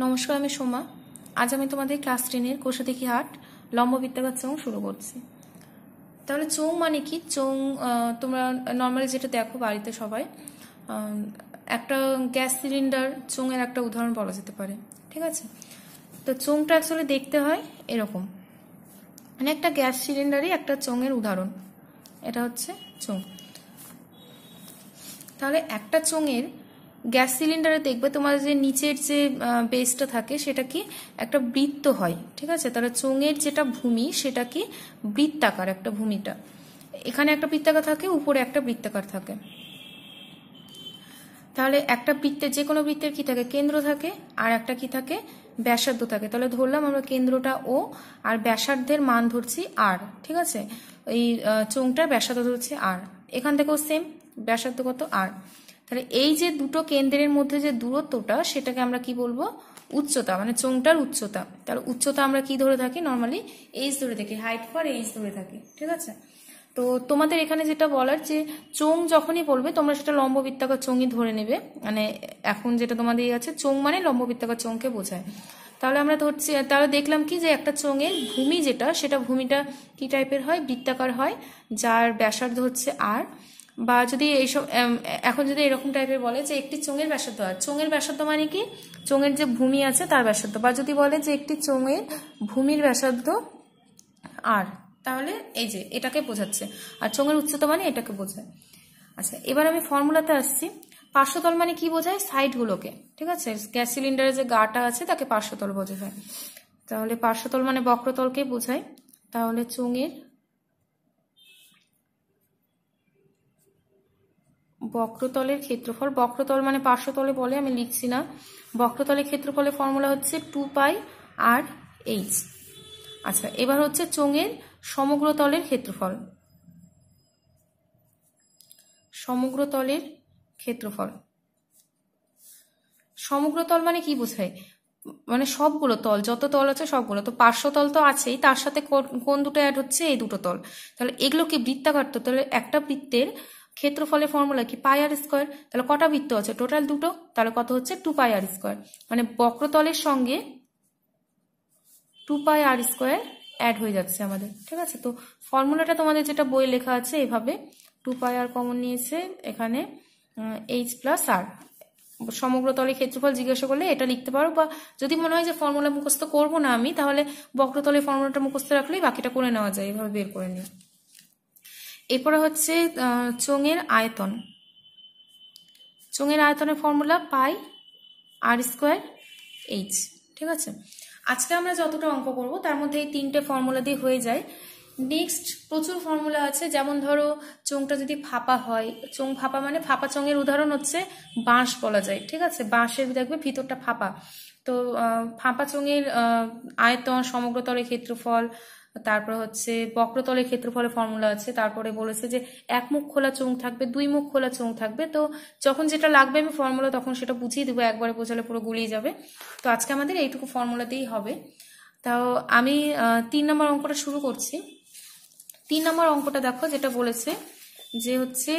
নমস্কার, আমি সোমা। আজ আমি তোমাদের ক্লাস 10-এর কোষাদেখি হাট লম্ব বৃত্তাকার চোঙ শুরু করছি। তাহলে চোঙ মানে কি? চোঙ তোমরা নর্মালি যেটা দেখো বাড়িতে সবাই, একটা গ্যাস সিলিন্ডার চোঙের একটা উদাহরণ বলা যেতে পারে। ঠিক আছে, তো চোঙটা অ্যাকচুয়ালি দেখতে হয় এরকম, মানে একটা গ্যাস সিলিন্ডারই একটা চোঙের উদাহরণ। এটা হচ্ছে চোঙ। তাহলে একটা চোঙের গ্যাস সিলিন্ডারে দেখবে তোমার যে নিচের যে বেসটা থাকে সেটা কি একটা বৃত্ত হয়। ঠিক আছে, তাহলে চোঙের যেটা ভূমি সেটা কি বৃত্তাকার, একটা ভূমিটা এখানে একটা বৃত্তাকার থাকে, উপরে একটা বৃত্তাকার থাকে। তাহলে একটা বৃত্তের, যে কোনো বৃত্তের কি থাকে, কেন্দ্র থাকে আর একটা কি থাকে, ব্যাসার্ধ থাকে। তাহলে ধরলাম আমরা কেন্দ্রটা ও আর ব্যাসার্ধের মান ধরছি আর। ঠিক আছে, এই চোঙটার ব্যাসার্ধ ধরছি আর, এখান থেকেও সেম ব্যাসার্ধ কত আর। তাহলে এই যে দুটো কেন্দ্রের মধ্যে যে দূরত্বটা সেটাকে আমরা কি বলবো, উচ্চতা, মানে চোঙটার উচ্চতা। তাহলে উচ্চতা আমরা কি ধরে থাকি, নর্মালি এইচ ধরে থাকি, হাইট ফর এইচ ধরে থাকি। ঠিক আছে, তো তোমাদের এখানে যেটা বলার যে চোঙ যখনই বলবে তোমরা সেটা লম্ব বৃত্তাকার চোঙই ধরে নেবে। মানে এখন যেটা তোমাদের আছে, চোঙ মানে লম্ব বৃত্তাকার চোঙকে বোঝায়। তাহলে আমরা ধরছি, তাহলে দেখলাম কি যে একটা চোঙের ভূমি যেটা, সেটা ভূমিটা কি টাইপের হয়, বৃত্তাকার হয়, যার ব্যাসার্ধ হচ্ছে আর। বা যদি এইসব এখন যদি এরকম টাইপের বলে যে একটি চোঙের ব্যাসার্ধ আর, চোঙের ব্যাসার্ধ মানে কি চোঙের যে ভূমি আছে তার ব্যাসার্ধ। বা যদি বলে যে একটি চোঙের ভূমির ব্যাসার্ধ আর, তাহলে এই যে এটাকে বোঝাচ্ছে। আর চোঙের উচ্চতা মানে এটাকে বোঝায়। আচ্ছা, এবার আমি ফর্মুলাতে আসছি। পার্শ্বতল মানে কি বোঝায়, সাইডগুলোকে। ঠিক আছে, গ্যাস সিলিন্ডারের যে গাটা আছে তাকে পার্শ্বতল বোঝায়। তাহলে পার্শ্বতল মানে বক্রতলকে বোঝায়। তাহলে চোঙের বক্রতলের ক্ষেত্রফল, বক্রতল মানে পার্শ্বতলে বলে, আমি লিখছি না। বক্রতলের ক্ষেত্রফলের ফর্মুলা হচ্ছে 2π আর এইচ। আচ্ছা, এবার হচ্ছে চোঙের সমগ্রতলের ক্ষেত্রফল। সমগ্রতলের ক্ষেত্রফল, সমগ্রতল মানে কি বোঝায়, মানে সবগুলো তল, যত তল আছে সবগুলো। তো পার্শ্বতল তো আছেই, তার সাথে কোন দুটো অ্যাড হচ্ছে, এই দুটো তল। তাহলে এগুলো কি বৃত্তাকার। তো তাহলে একটা বৃত্তের ক্ষেত্রফলের ফর্মুলা কি, পাই আর স্কোয়ার। তাহলে কটা বৃত্ত আছে, টোটাল দুটো, তাহলে কত হচ্ছে 2π আর স্কোয়ার। মানে বক্রতলের সঙ্গে 2π আর স্কোয়ার অ্যাড হয়ে যাচ্ছে আমাদের। ঠিক আছে, তো ফর্মুলাটা তোমাদের যেটা বই লেখা আছে এভাবে, 2π আর কমন নিয়েছে এখানে, এইচ প্লাস আর। সমগ্রতলের ক্ষেত্রফল জিজ্ঞাসা করলে এটা লিখতে পারো, বা যদি মনে হয় যে ফর্মুলা মুখস্থ করবো না আমি, তাহলে বক্রতলের ফর্মুলাটা মুখস্থ রাখলেই বাকিটা করে নেওয়া যায়, এভাবে বের করে নিই। এরপরে হচ্ছে চোঙের আয়তন। চোঙের আয়তনের ফর্মুলা পাই আর স্কোয়ার এইচ। ঠিক আছে, আজকে আমরা যতটা অঙ্ক করব তার মধ্যে এই তিনটে ফর্মুলা দিয়ে হয়ে যায়। নেক্সট প্রচুর ফর্মুলা আছে, যেমন ধরো চোঙটা যদি ফাঁপা হয়, চোঙ ফাঁপা মানে ফাঁপা চোঙের উদাহরণ হচ্ছে বাঁশ বলা যায়। ঠিক আছে, বাঁশের দেখবে ভিতরটা ফাঁপা। তো ফাঁপা চোঙের আয়তন, সমগ্রতলের ক্ষেত্রফল, তারপর হচ্ছে বক্রতলের ক্ষেত্রফলের ফর্মুলা আছে। তারপরে বলেছে যে এক মুখ খোলা চোঙ থাকবে, দুই মুখ খোলা চোঙ থাকবে। তো যখন যেটা লাগবে আমি ফর্মুলা তখন সেটা বুঝিয়ে দেবো, একবারে বোঝালে পুরো গুলিয়ে যাবে। তো আজকে আমাদের এইটুকু ফর্মুলা দিয়েই হবে। তাও আমি 3 নম্বর অঙ্কটা শুরু করছি। 3 নম্বর অঙ্কটা দেখো, যেটা বলেছে যে হচ্ছে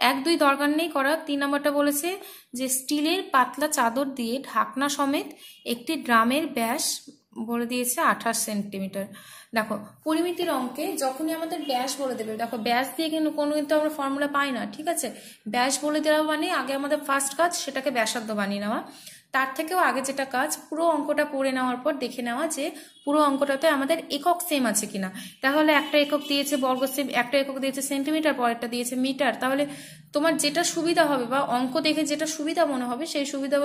1-2 দরকার নেই করা। 3 নম্বরটা বলেছে যে স্টিলের পাতলা চাদর দিয়ে ঢাকনা সমেত একটি ড্রামের ব্যাস বলে দিয়েছে 28 সেন্টিমিটার। দেখো পরিমিতির অঙ্কে যখনই আমাদের ব্যাস বলে দেবে, দেখো ব্যাস দিয়ে কিন্তু আমরা ফর্মুলা পাই না। ঠিক আছে, ব্যাস বলে দেওয়া মানে আগে আমাদের ফার্স্ট কাজ সেটাকে ব্যাসার্ধ বানিয়ে নেওয়া। তার থেকেও আগে যেটা কাজ, পুরো অঙ্কটা পড়ে নেওয়ার পর দেখে নেওয়া যে পুরো অঙ্কটাতে আমাদের একক সেম আছে কিনা। তাহলে একটা একক দিয়েছে বর্গ সেম, একটা একক দিয়েছে সেন্টিমিটার, পরেরটা দিয়েছে মিটার। তাহলে তোমার যেটা সুবিধা হবে বা অঙ্ক দেখে যেটা সুবিধা মনে হবে সেই সুবিধা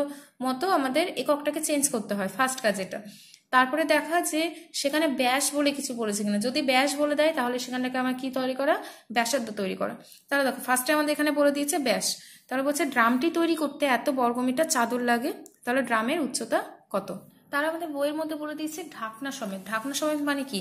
মতো আমাদের এককটাকে চেঞ্জ করতে হয়, ফার্স্ট কাজ এটা। তারপরে দেখা যে সেখানে ব্যাস বলে কিছু বলেছে কিনা। যদি ব্যাস বলে দেয় তাহলে সেখান থেকে আমার কি তৈরি করা, ব্যাসার্ধ তৈরি করা। তাহলে দেখো ফার্স্টে আমাদের এখানে বলে দিয়েছে ব্যাস। তাহলে বলছে ড্রামটি তৈরি করতে এত বর্গমিটার চাদর লাগে। তাহলে ড্রামের উচ্চতা কত। তারা আমাদের বইয়ের মধ্যে বলে দিয়েছে ঢাকনা সমেত। ঢাকনা সমেত মানে কি,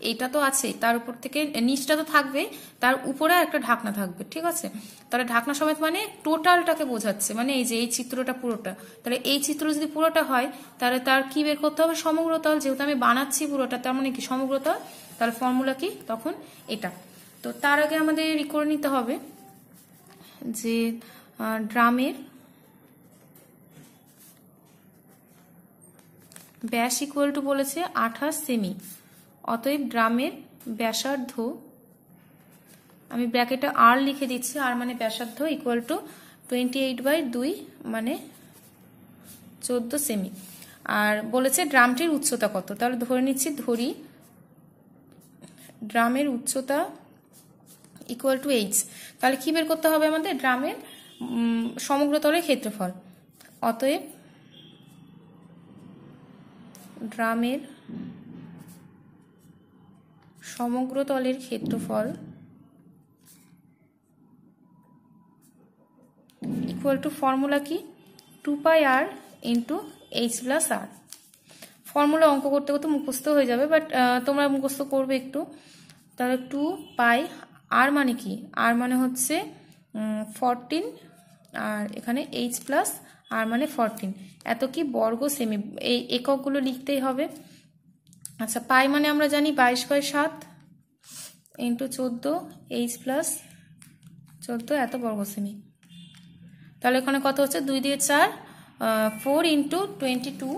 এইটা তো আছে, তার উপর থেকে নিচটা তো থাকবে, তার উপরে একটা ঢাকনা থাকবে। ঠিক আছে, তাহলে ঢাকনা সমেত মানে টোটালটাকে বোঝাচ্ছে, মানে এই যে এই চিত্রটা পুরোটা। তাহলে এই চিত্র যদি পুরোটা হয় তাহলে তার কি বের করতে হবে, সমগ্রতল। যেহেতু আমি বানাচ্ছি পুরোটা, তার মানে কি সমগ্রতল। তাহলে ফর্মুলা কি তখন এটা। তো তার আগে আমাদের করে নিতে হবে যে ড্রামের ব্যাস ইকুয়াল টু বলেছে 28 সেমি, অতএব ড্রামের ব্যাসার্ধ, আমি ব্র্যাকেটে আর লিখে দিচ্ছি, আর মানে ব্যাসার্ধ ইকুয়াল টু 28/2 মানে 14 সেমি। আর বলেছে ড্রামটির উচ্চতা কত, তাহলে ধরে নিচ্ছি, ধরি ড্রামের উচ্চতা ইকুয়াল টু এইচ। তাহলে কি বের করতে হবে আমাদের? ড্রামের সমগ্র তলের ক্ষেত্রফল। অতএব ড্রামের সমগ্র তলের ক্ষেত্রফল ইকুয়াল টু, ফর্মুলা কি? 2πr ইন্টু এইচ প্লাস আর। ফর্মুলা অঙ্ক করতে করতে মুখস্থ হয়ে যাবে, বাট তোমরা মুখস্থ করবে একটু। তাহলে 2π, আর মানে কি? আর মানে হচ্ছে 14, আর এখানে এইচ প্লাস আর মানে 14, এত কি বর্গ সেমি। এই এককগুলো লিখতেই হবে। আচ্ছা, পাই মানে আমরা জানি 22/7 ইন্টু 14, এইচ প্লাস 14 এত বর্গ সেমি। তাহলে এখানে কত হচ্ছে? 2 দিয়ে 4, 4 ইন্টু 22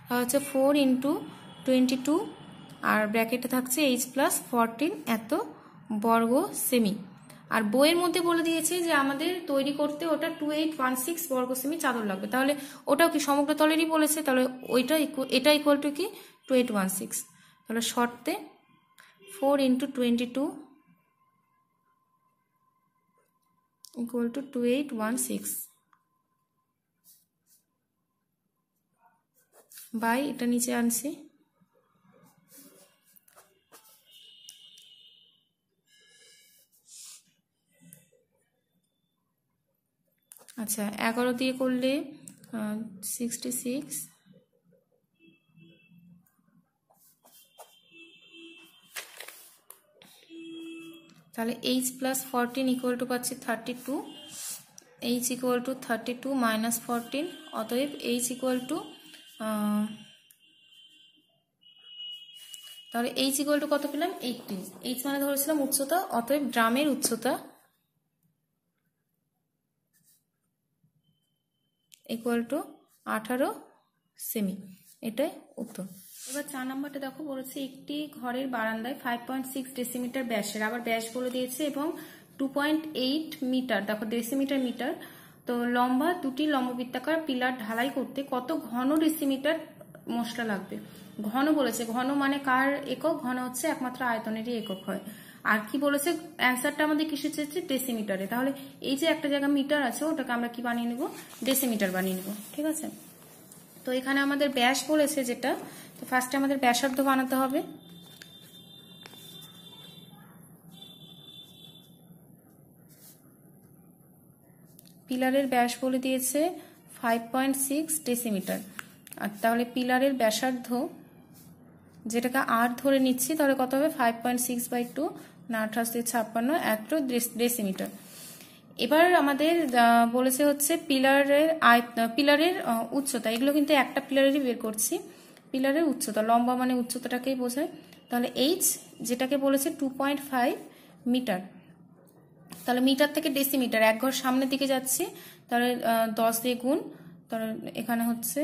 হচ্ছে 4 ইন্টু 22, আর ব্র্যাকেটে থাকছে এইচ প্লাস 14 এত বর্গ সেমি। আর বইয়ের মধ্যে বলে দিয়েছে যে আমাদের তৈরি করতে ওটা 2816 বর্গ সেমি চাদর লাগবে। তাহলে ওটাও কি সমগ্র তলেরই বলেছে, তাহলে এটা ইকুয়াল টু কি? 2816। তাহলে শর্তে 4 ইন্টু 22 ইকুয়াল টু 2816 বাই, এটা নিচে আনছি, আচ্ছা 11 দিয়ে করলে 66, তাহলে এইচ প্লাস 14 ইকুয়াল টু পাচ্ছি 32, এইচ ইকুয়াল টু 32 মাইনাস 14, অতএব এইচ ইকুয়াল টু, তাহলে এইচ ইকুয়াল টু কত পেলাম? 18। এইচ মানে ধরেছিলাম উচ্চতা, অতএব ড্রামের উচ্চতা ইকুয়াল টু 18 সেমি। এটাই উত্তর। এবার 4 নম্বরটা দেখো, বলেছে একটি ঘরের বারান্দায় 5.6 ডেসিমিটার ব্যাসের, আবার ব্যাস বলে দিয়েছে, এবং 2.8 মিটার, দেখো ডেসিমিটার মিটার, তো লম্বা দুটি লম্ববৃত্তাকার পিলার ঢালাই করতে কত ঘন ডেসিমিটার মশলা লাগবে? ঘন বলেছে, ঘন মানে কার একক? ঘন হচ্ছে একমাত্র আয়তনেরই একক হয়। আর কি বলেছে? অ্যান্সারটা আমাদের কিসে চেয়েছে? ডেসিমিটারে। তাহলে এই যে একটা জায়গা মিটার আছে, ওটাকে আমরা কি বানিয়ে নেব? ডেসিমিটার বানিয়ে নেব। ঠিক আছে, তো এখানে আমাদের ব্যাস বলেছে যেটা, তো ফার্স্টে আমাদের ব্যাসার্ধ বানাতে হবে। পিলারের ব্যাস বলে দিয়েছে 5.6 ডেসিমিটার, আর তাহলে পিলারের ব্যাসার্ধ যেটাকে আর ধরে নিচ্ছি, তাহলে কত হবে? 5.6/2 না 28×56 এত ডেসিমিটার। এবার আমাদের বলেছে হচ্ছে পিলারের উচ্চতা, এগুলো কিন্তু একটা পিলারেরই বের করছি। পিলারের উচ্চতা, লম্বা মানে উচ্চতাটাকেই বোঝায়। তাহলে এইচ যেটাকে বলেছে 2.5 মিটার, তাহলে মিটার থেকে ডেসিমিটার, এক ঘর সামনের দিকে যাচ্ছি, তাহলে 10 দিয়ে গুণ, তাহলে এখানে হচ্ছে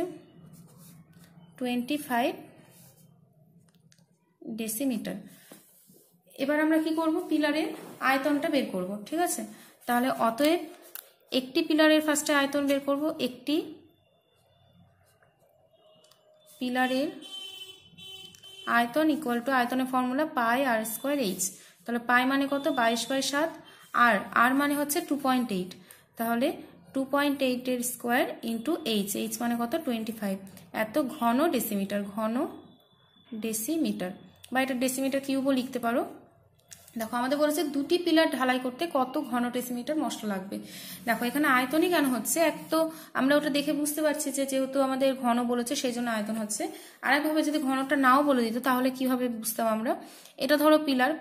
25 ডেসিমিটার। এবার আমরা কি করব? পিলারের আয়তনটা বের করব। ঠিক আছে, তাহলে অতএব একটি পিলারের ফার্স্টে আয়তন বের করব। একটি পিলারের আয়তন ইকুয়াল টু, আয়তনের ফর্মুলা পাই আর স্কোয়ার এইচ। তাহলে পাই মানে কত? 22/7, আর মানে হচ্ছে 2.8, তাহলে 2.8 এর স্কোয়ার ইন্টু এইচ, এইচ মানে কত? 25 এত ঘন ডেসিমিটার, ঘন ডেসিমিটার, বা এটা ডেসিমিটার কিউবও লিখতে পারো। দেখো আমাদের বলেছে দুটি পিলার ঢালাই করতে কত ঘন ডেসিমিটার মশলা লাগবে। দেখো এখানে আয়তনই কেন হচ্ছে? এক তো আমরা ওটা দেখে বুঝতে পারছি যে যেহেতু আমাদের ঘন বলেছে সেই জন্য আয়তন হচ্ছে। আরেকভাবে যদি ঘনটা নাও বলে দিত তাহলে কিভাবে বুঝতাম আমরা? এটা ধরো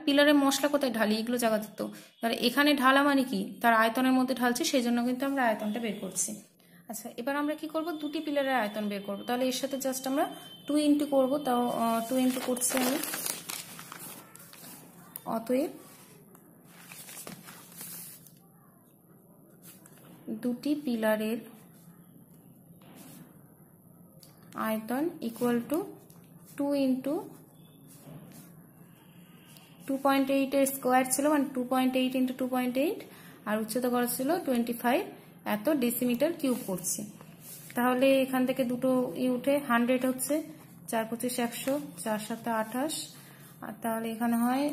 পিলারের মশলা কোথায় ঢালি? এগুলো জায়গাতে তো, তাহলে এখানে ঢালা মানে কি? তার আয়তনের মধ্যে ঢালছে, সেই জন্য কিন্তু আমরা আয়তনটা বের করছি। আচ্ছা, এবার আমরা কি করব? দুটি পিলারের আয়তন বের করব। তাহলে এর সাথে জাস্ট আমরা 2 ইন্টু করবো, তাও 2 ইন্টু করছি আমি। অতএব দুটি পিলারের আয়তন ইকুয়াল টু 2 ইন্টু 2.8 এর স্কোয়ার ছিল, মানে 2.8 ইন্টু 2.8, আর উচ্চতা করা ছিল 25, এত ডেসিমিটার কিউব করছি। তাহলে এখান থেকে দুটো উঠে 100 হচ্ছে, 4 25 100, 4 7 28, আর তাহলে এখানে হয়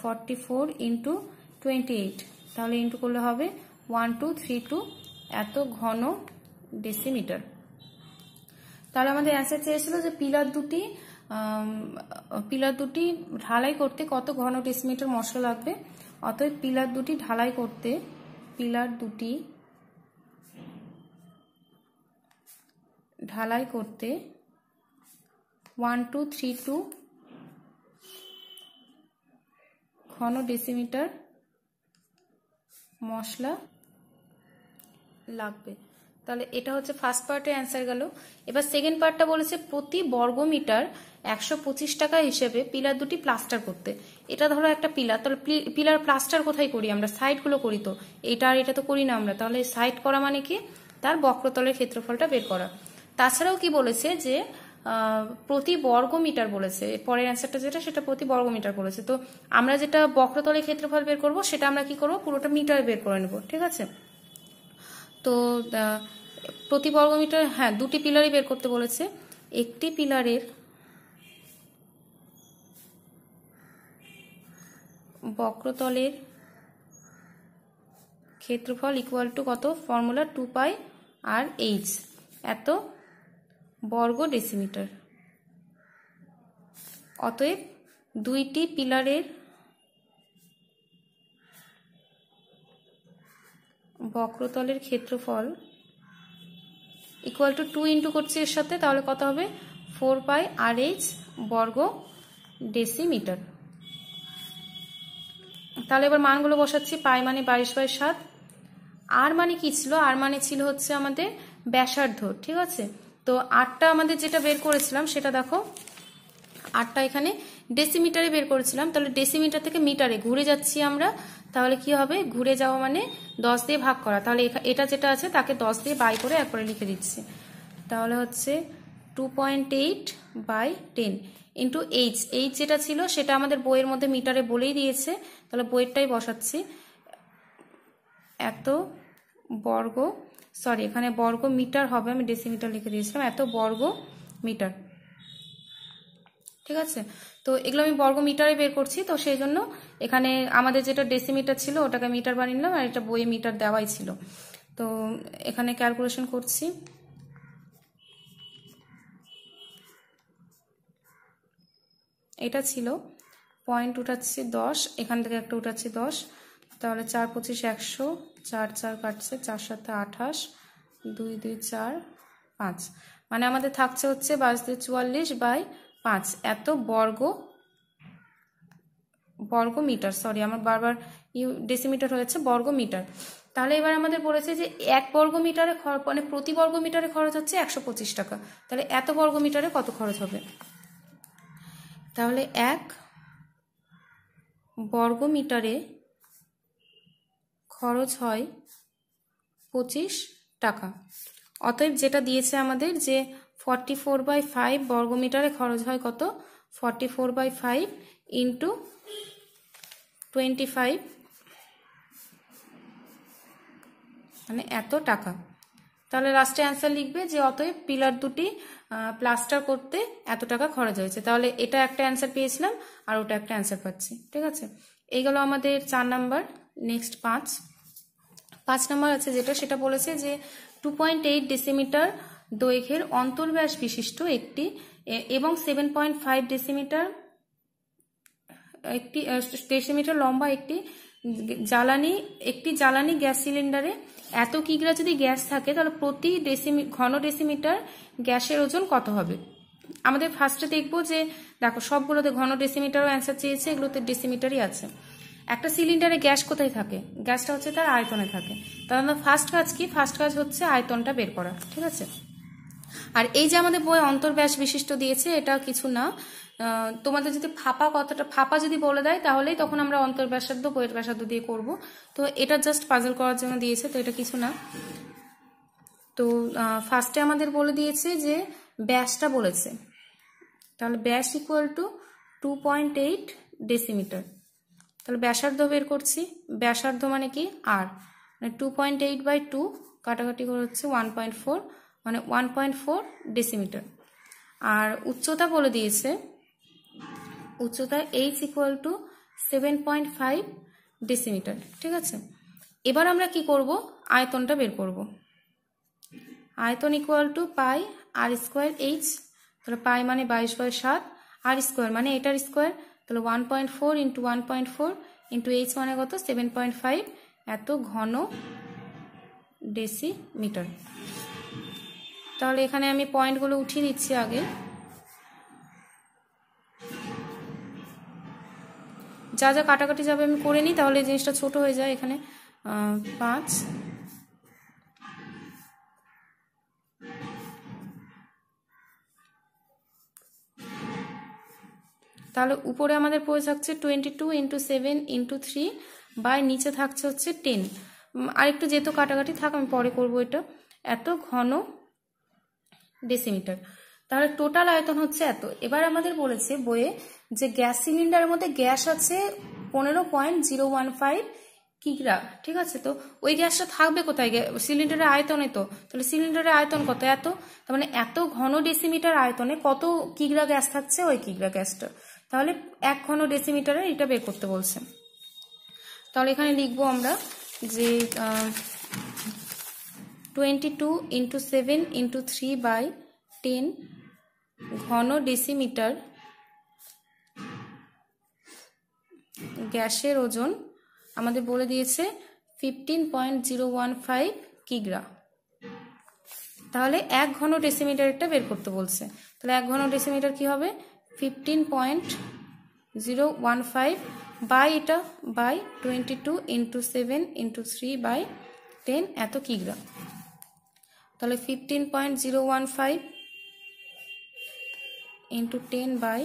44 ইন্টু 28, তাহলে ইন্টু করলে হবে 1232 এত ঘন ডেসিমিটার। তাহলে আমাদের অ্যান্সার চেয়েছিল যে পিলার দুটি ঢালাই করতে কত ঘন ডেসিমিটার মশলা লাগবে। অতএব পিলার দুটি ঢালাই করতে 1232 ঘন ডেসিমিটার মশলা লাগবে। তাহলে এটা হচ্ছে ফার্স্ট পার্টের অ্যান্সার গেল। এবার সেকেন্ড পার্টটা বলেছে প্রতি বর্গমিটার 125 টাকা হিসেবে পিলার দুটি প্লাস্টার করতে। এটা ধরো একটা পিলার, তাহলে পিলার প্লাস্টার কোথায় করি আমরা? সাইডগুলো করি তো, এটা আর এটা তো করি না আমরা। তাহলে সাইড করা মানে কি? তার বক্রতলের ক্ষেত্রফলটা বের করা। তাছাড়াও কি বলেছে যে প্রতি বর্গমিটার বলেছে, পরের অ্যান্সারটা যেটা সেটা প্রতি বর্গমিটার বলেছে। তো আমরা যেটা বক্রতলের ক্ষেত্রফল বের করব সেটা আমরা কি করব? পুরোটা মিটারে বের করে নেব, ঠিক আছে? তো প্রতি বর্গমিটার, হ্যাঁ, দুটি পিলারই বের করতে বলেছে। একটি পিলারের বক্রতলের ক্ষেত্রফল ইকুয়াল টু কত? ফর্মুলা 2πr h এত বর্গ ডেসিমিটার। অতএব দুইটি পিলারের বক্রতলের ক্ষেত্রফল ইকুয়াল টু 2 ইন্টু করছি এর সাথে, তাহলে কত হবে? 4πrh বর্গ ডেসিমিটার। তাহলে এবার মানগুলো বসাচ্ছি। পাই মানে 22/7, আর মানে কি ছিল? আর মানে ছিল হচ্ছে আমাদের ব্যাসার্ধ, ঠিক আছে? তো আটটা আমাদের যেটা বের করেছিলাম সেটা দেখো, আটটা এখানে ডেসিমিটারে বের করেছিলাম। তাহলে ডেসিমিটার থেকে মিটারে ঘুরে যাচ্ছি আমরা, তাহলে কি হবে? ঘুরে যাওয়া মানে 10 দিয়ে ভাগ করা। তাহলে এটা যেটা আছে তাকে 10 দিয়ে বাই করে একবারে লিখে দিচ্ছি। তাহলে হচ্ছে 2.8/10 ইন্টু এইচ। এইচ যেটা ছিল সেটা আমাদের বইয়ের মধ্যে মিটারে বলেই দিয়েছে, তাহলে বইয়েরটাই বসাচ্ছি। এত বর্গ, সরি এখানে বর্গ মিটার হবে, আমি ডেসিমিটার লিখে দিয়েছিলাম, এত বর্গ মিটার, ঠিক আছে? তো এগুলো আমি বর্গ মিটারে বের করছি, তো সেই জন্য এখানে আমাদের যেটা ডেসিমিটার ছিল ওটাকে মিটার বানিয়ে নিলাম, আর এটা বইয়ে মিটার দেওয়াই ছিল। তো এখানে ক্যালকুলেশন করছি। এটা ছিল পয়েন্ট উঠাচ্ছি 10, এখান থেকে একটা উঠাচ্ছি 10, তাহলে 4 25 100, 4 4 কাটছে, 4 7 28, 2 2 4 5, মানে আমাদের থাকছে হচ্ছে 22 44/5 এত বর্গ মিটার। সরি আমার বারবার ডেসিমিটার হয়েছে, বর্গ মিটার। তাহলে এবার আমাদের বলেছে যে এক বর্গ মিটারে মানে প্রতি বর্গ মিটারে খরচ হচ্ছে 125 টাকা। তাহলে এত বর্গ মিটারে কত খরচ হবে? তাহলে এক বর্গ মিটারে খরচ হয় 25 টাকা। অতএব যেটা দিয়েছে আমাদের যে 44/5 বর্গ মিটারে খরচ হয় কত? 44/5 ইন্টু 25, মানে এত টাকা। তাহলে লাস্টে অ্যান্সার লিখবে যে অতএব পিলার দুটি প্লাস্টার করতে এত টাকা খরচ হয়েছে। তাহলে এটা একটা অ্যান্সার পেয়েছিলাম, আর ওটা একটা অ্যান্সার পাচ্ছি, ঠিক আছে? এই গেল আমাদের 4 নাম্বার। নেক্সট 5 নাম্বার আছে যেটা, সেটা বলেছে যে 2.8 ডেসিমিটার দৈর্ঘ্যের অন্তর্ব্যাস বিশিষ্ট একটি এবং 7.5 ডেসিমিটার লম্বা একটি জ্বালানি গ্যাস সিলিন্ডারে এত কিগ্রা যদি গ্যাস থাকে, তাহলে প্রতি ঘন ডেসিমিটার গ্যাসের ওজন কত হবে? আমাদের ফার্স্টে দেখবো যে দেখো সবগুলোতে ঘন ডেসিমিটারও অ্যান্সার চেয়েছে, এগুলোতে ডেসিমিটারই আছে। একটা সিলিন্ডারে গ্যাস কোথায় থাকে? গ্যাসটা হচ্ছে তার আয়তনে থাকে। তাহলে আমরা ফার্স্ট কাজ কি? ফার্স্ট কাজ হচ্ছে আয়তনটা বের করা, ঠিক আছে? আর এই যে আমাদের বই অন্তর্ব্যাস বিশিষ্ট দিয়েছে, এটা কিছু না, তোমাদের যদি ফাঁপা যদি বলে দেয় তাহলেই তখন আমরা অন্তর্ব্যাসার্ধ বইয়ের ব্যাসার্ধ দিয়ে করব। তো এটা জাস্ট পাজল করার জন্য দিয়েছে, তো এটা কিছু না। তো ফার্স্টে আমাদের বলে দিয়েছে যে ব্যাসটা বলেছে, তাহলে ব্যাস ইকুয়াল টু 2.8 ডেসিমিটার। তাহলে ব্যাসার্ধ বের করছি, ব্যাসার্ধ মানে কি আর, মানে 2.8/2 কাটাকাটি করে হচ্ছে 1.4, মানে 1.4 ডেসিমিটার। আর উচ্চতা বলে দিয়েছে, উচ্চতা h ইকুয়াল টু 7.5 ডেসিমিটার। ঠিক আছে, এবার আমরা কি করব, আয়তনটা বের করব। আয়তন equal to pi r square h, তাহলে পাই মানে 22/7, আর স্কোয়ার মানে এটার স্কোয়ার, তাহলে 1.4 ইন্টু 1.4 ইন্টু এইচ মানে কত 7.5, এত ঘন ডেসিমিটার। তাহলে এখানে আমি পয়েন্টগুলো উঠিয়ে দিচ্ছি আগে, যা যা কাটাকাটি যাবে আমি করে নিই, তাহলে জিনিসটা ছোট হয়ে যায়। এখানে 5, তাহলে উপরে আমাদের পড়ে থাকছে 22 ইন্টু 7 ইন্টু 3 বাই নিচে থাকছে হচ্ছে 10। আর একটু যেহেতু কাটাকাটি থাক আমি পরে করবো এটা, এত ঘন ডেসিমিটার। তাহলে টোটাল আয়তন হচ্ছে এত। এবার আমাদের বলেছে বইয়ে যে গ্যাস সিলিন্ডারের মধ্যে গ্যাস আছে 15.015 কিগ্রা। ঠিক আছে, তো ওই গ্যাসটা থাকবে কোথায়, সিলিন্ডারের আয়তনে তো, তাহলে সিলিন্ডারের আয়তন কত, এত, তার মানে এত ঘন ডেসিমিটার আয়তনে কত কিগ্রা গ্যাস থাকছে, ওই কিগ্রা গ্যাসটা, তাহলে 1 ঘন ডেসিমিটারে এটা বের করতে বলছে। তাহলে এখানে লিখবো আমরা যে 22 ইন্টু 7 ইন্টু 3/10 ঘন ডেসিমিটার গ্যাসের ওজন আমাদের বলে দিয়েছে 15.015 কিগ্রা। তাহলে 1 ঘন ডেসিমিটারটা বের করতে বলছে, তাহলে 1 ঘন ডেসিমিটার কি হবে 15.015 বাই এটা বাই 22 ইন্টু 7 ইন্টু 3/10 এত কিগ্রা। তাহলে 15.015 ইন্টু 10 বাই,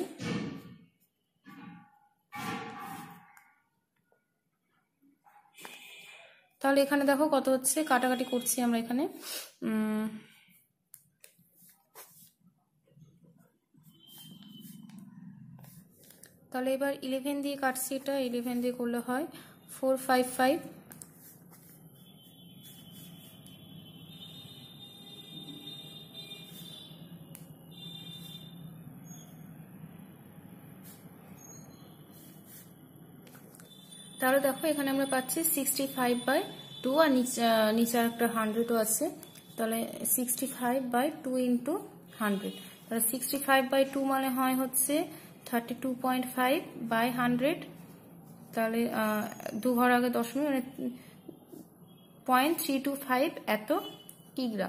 তাহলে এখানে দেখো কত হচ্ছে, কাটাকাটি করছি আমরা এখানে, তাহলে এবার 11 দিয়ে কাটছি, এটা 11 দিয়ে করলে হয় 455। তাহলে দেখো এখানে আমরা পাচ্ছি 65/2, আর নিচে একটা 100ও আছে, তাহলে 65/2 ইন্টু 100, তাহলে 65/2 মানে হয় হচ্ছে 32.5 বাই 100, তাহলে 2 ঘর আগে দশমিক, মানে 0.325 এত কিগ্রা।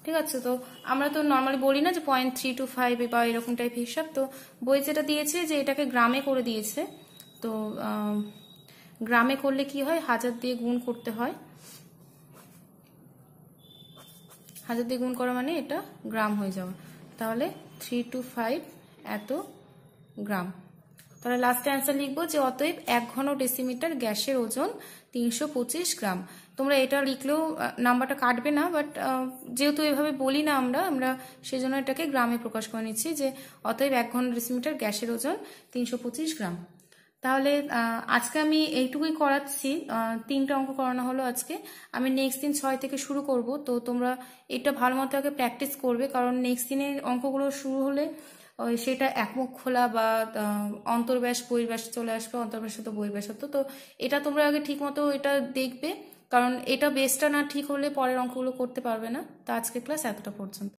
ঠিক আছে, তো আমরা তো নর্মালি বলি না যে 0.325 বা এরকম টাইপ হিসাব, তো বই যেটা দিয়েছে যে এটাকে গ্রামে করে দিয়েছে, তো গ্রামে করলে কি হয় 1000 দিয়ে গুণ করতে হয়, 1000 দিয়ে গুণ করা মানে এটা গ্রাম হয়ে যাওয়া, তাহলে 325 এত গ্রাম। তাহলে লাস্টে অ্যান্সার লিখবো যে অতএব 1 ঘন ডেসিমিটার গ্যাসের ওজন 325 গ্রাম। তোমরা এটা লিখলেও নাম্বারটা কাটবে না, বাট যেহেতু এভাবে বলি না আমরা সেজন্য এটাকে গ্রামে প্রকাশ করে নিচ্ছি যে অতএব 1 ঘন ডেসিমিটার গ্যাসের ওজন 325 গ্রাম। তাহলে আজকে আমি এইটুকুই করাচ্ছি, 3টা অঙ্ক করানো হলো আজকে। আমি নেক্সট দিন 6 থেকে শুরু করব, তো তোমরা এটা ভালো মতো আগে প্র্যাকটিস করবে, কারণ নেক্সট দিনের অঙ্কগুলো শুরু হলে সেটা একমুখ খোলা বা অন্তর্ব্যাস বহির্ব্যাস চলে আসবে, অন্তর্ব্যাসাত বহির্ব্যাসাত, তো এটা তোমরা আগে ঠিক মতো এটা দেখবে, কারণ এটা বেসটা না ঠিক হলে পরের অঙ্কগুলো করতে পারবে না। তো আজকে ক্লাস এতটা পর্যন্ত।